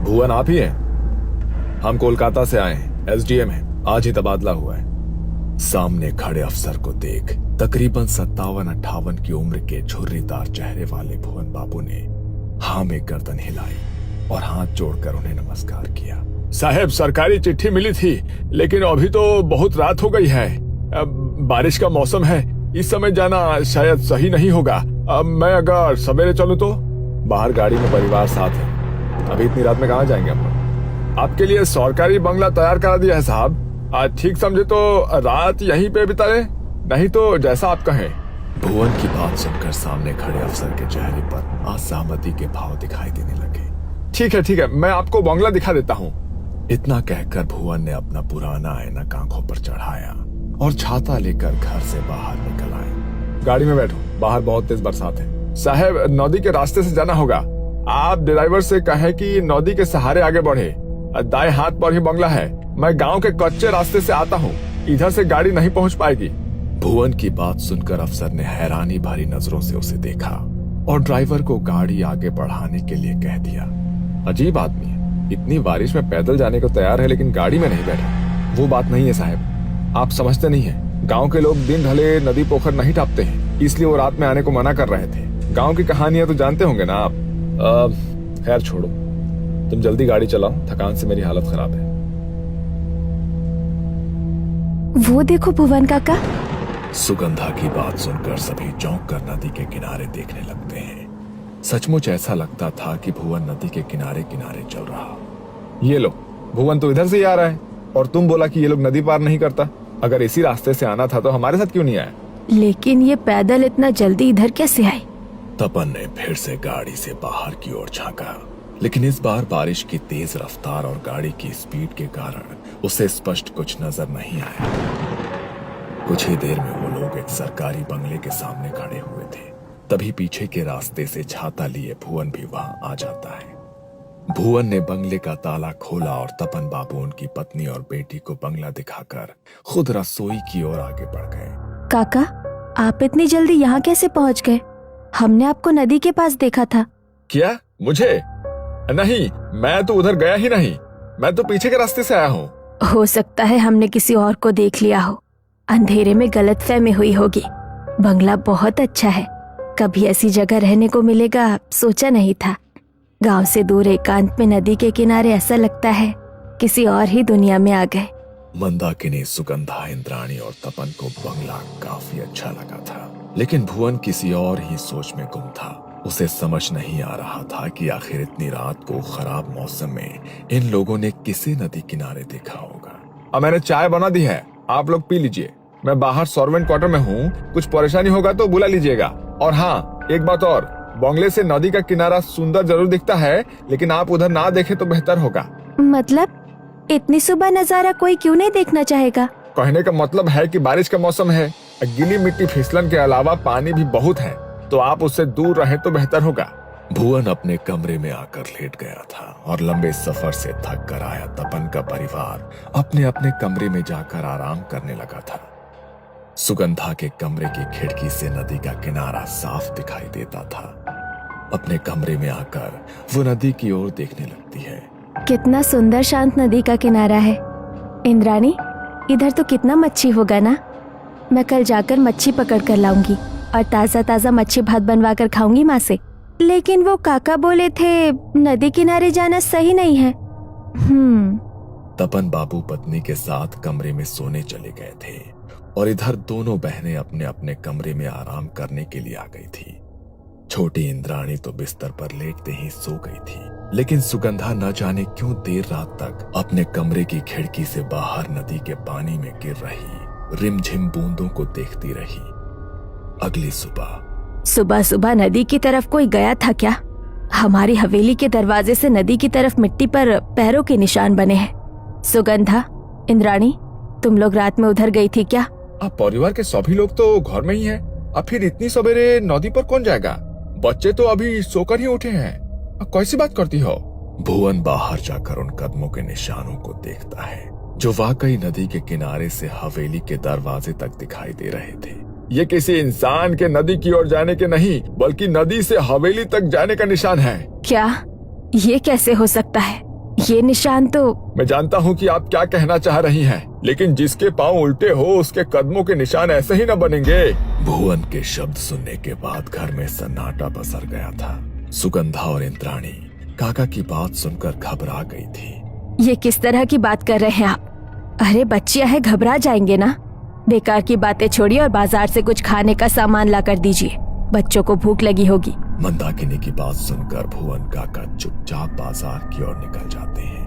भुवन आप ही हैं? हम कोलकाता से आए हैं, एसडीएम हैं, आज ही तबादला हुआ है। सामने खड़े अफसर को देख तकरीबन 57-58 की उम्र के झुर्रीदार चेहरे वाले भुवन बाबू ने हाँ में गर्दन हिलाई और हाथ जोड़कर उन्हें नमस्कार किया। साहब, सरकारी चिट्ठी मिली थी, लेकिन अभी तो बहुत रात हो गई है। बारिश का मौसम है, इस समय जाना शायद सही नहीं होगा। अब मैं अगर सवेरे चलूं तो? बाहर गाड़ी में परिवार साथ है, अभी इतनी रात में कहाँ जाएंगे हम लोग? आपके लिए सरकारी बंगला तैयार करा दिया है साहब, आज ठीक समझे तो रात यहीं पे बिताए, नहीं तो जैसा आप कहें। भुवन की बात सुनकर सामने खड़े अफसर के चेहरे पर असहमति के भाव दिखाई देने लगे। ठीक है, मैं आपको बंगला दिखा देता हूँ। इतना कहकर भुवन ने अपना पुराना ऐनक आंखों पर चढ़ाया और छाता लेकर घर से बाहर निकल आए। गाड़ी में बैठो, बाहर बहुत तेज बरसात है। साहब, नदी के रास्ते से जाना होगा। आप ड्राइवर से कहें कि नदी के सहारे आगे बढ़े, दाएं हाथ पर ही बंगला है। मैं गांव के कच्चे रास्ते से आता हूँ, इधर से गाड़ी नहीं पहुँच पाएगी। भुवन की बात सुनकर अफसर ने हैरानी भरी नजरों से उसे देखा और ड्राइवर को गाड़ी आगे बढ़ाने के लिए कह दिया। अजीब आदमी है, इतनी बारिश में पैदल जाने को तैयार है लेकिन गाड़ी में नहीं बैठा। वो बात नहीं है साहब, आप समझते नहीं है। गांव के लोग दिन ढले नदी पोखर नहीं टापते हैं, इसलिए वो रात में आने को मना कर रहे थे। गांव की कहानियां तो जानते होंगे ना आप। खैर छोड़ो, तुम जल्दी गाड़ी चलाओ, थकान से मेरी हालत खराब है। वो देखो भुवन काका। सुगंधा की बात सुनकर सभी चौंक कर नदी के किनारे देखने लगते हैं। सचमुच ऐसा लगता था कि भुवन नदी के किनारे किनारे चल रहा। ये लो, भुवन तो इधर से ही आ रहा है और तुम बोला कि ये लोग नदी पार नहीं करता। अगर इसी रास्ते से आना था तो हमारे साथ क्यों नहीं आया? लेकिन ये पैदल इतना जल्दी इधर कैसे आए? तपन ने फिर से गाड़ी से बाहर की ओर झांका, लेकिन इस बार बारिश की तेज रफ्तार और गाड़ी की स्पीड के कारण उसे स्पष्ट कुछ नजर नहीं आया। कुछ ही देर में वो लोग एक सरकारी बंगले के सामने खड़े हुए थे। तभी पीछे के रास्ते से छाता लिए भुवन भी वहां आ जाता है। भुवन ने बंगले का ताला खोला और तपन बाबू उनकी पत्नी और बेटी को बंगला दिखाकर खुद रसोई की ओर आगे बढ़ गए। काका, आप इतनी जल्दी यहाँ कैसे पहुँच गए? हमने आपको नदी के पास देखा था। क्या? मुझे? नहीं, मैं तो उधर गया ही नहीं, मैं तो पीछे के रास्ते से आया हूँ। हो सकता है हमने किसी और को देख लिया हो, अंधेरे में गलतफहमी हुई होगी। बंगला बहुत अच्छा है, कभी ऐसी जगह रहने को मिलेगा सोचा नहीं था। गांव से दूर एकांत में नदी के किनारे ऐसा लगता है किसी और ही दुनिया में आ गए। मंदाकिनी, सुगंधा, इंद्राणी और तपन को बंगला काफी अच्छा लगा था, लेकिन भुवन किसी और ही सोच में गुम था। उसे समझ नहीं आ रहा था कि आखिर इतनी रात को खराब मौसम में इन लोगों ने किसे नदी किनारे देखा होगा। अब मैंने चाय बना दी है, आप लोग पी लीजिए। मैं बाहर सर्वेंट क्वार्टर में हूँ, कुछ परेशानी होगा तो बुला लीजिएगा। और हाँ, एक बात और, बंगले से नदी का किनारा सुंदर जरूर दिखता है, लेकिन आप उधर ना देखे तो बेहतर होगा। मतलब इतनी सुबह नजारा कोई क्यों नहीं देखना चाहेगा? कहने का मतलब है कि बारिश का मौसम है, गीली मिट्टी फिसलन के अलावा पानी भी बहुत है, तो आप उससे दूर रहे तो बेहतर होगा। भुवन अपने कमरे में आकर लेट गया था और लंबे सफर से थक कर आया तपन का परिवार अपने अपने कमरे में जाकर आराम करने लगा था। सुगंधा के कमरे की खिड़की से नदी का किनारा साफ दिखाई देता था। अपने कमरे में आकर वो नदी की ओर देखने लगती है। कितना सुंदर शांत नदी का किनारा है। इंद्राणी, इधर तो कितना मच्छी होगा ना। मैं कल जाकर मच्छी पकड़ कर लाऊंगी और ताजा ताजा मच्छी भात बनवा कर खाऊंगी माँ से। लेकिन वो काका बोले थे नदी किनारे जाना सही नहीं है। तपन बाबू पत्नी के साथ कमरे में सोने चले गए थे और इधर दोनों बहनें अपने अपने कमरे में आराम करने के लिए आ गई थी। छोटी इंद्राणी तो बिस्तर पर लेटते ही सो गई थी, लेकिन सुगंधा न जाने क्यों देर रात तक अपने कमरे की खिड़की से बाहर नदी के पानी में गिर रही रिमझिम बूंदों को देखती रही। अगली सुबह सुबह नदी की तरफ कोई गया था क्या? हमारी हवेली के दरवाजे से नदी की तरफ मिट्टी पर पैरों के निशान बने हैं। सुगंधा, इंद्राणी, तुम लोग रात में उधर गई थी क्या? अब परिवार के सभी लोग तो घर में ही हैं। अब फिर इतनी सवेरे नदी पर कौन जाएगा? बच्चे तो अभी सोकर ही उठे हैं। अब कैसी बात करती हो? भुवन बाहर जाकर उन कदमों के निशानों को देखता है जो वाकई नदी के किनारे से हवेली के दरवाजे तक दिखाई दे रहे थे। ये किसी इंसान के नदी की ओर जाने के नहीं, बल्कि नदी से हवेली तक जाने का निशान है। क्या? ये कैसे हो सकता है? ये निशान तो मैं जानता हूँ कि आप क्या कहना चाह रही हैं, लेकिन जिसके पाँव उल्टे हो उसके कदमों के निशान ऐसे ही न बनेंगे। भुवन के शब्द सुनने के बाद घर में सन्नाटा पसर गया था। सुगंधा और इंद्राणी काका की बात सुनकर घबरा गई थी। ये किस तरह की बात कर रहे हैं आप? अरे बच्चियां है, घबरा जाएंगे ना। बेकार की बातें छोड़िए और बाजार से कुछ खाने का सामान ला कर दीजिए, बच्चों को भूख लगी होगी। मंदाकिनी की बात सुनकर भुवन काका चुपचाप बाजार की ओर निकल जाते हैं।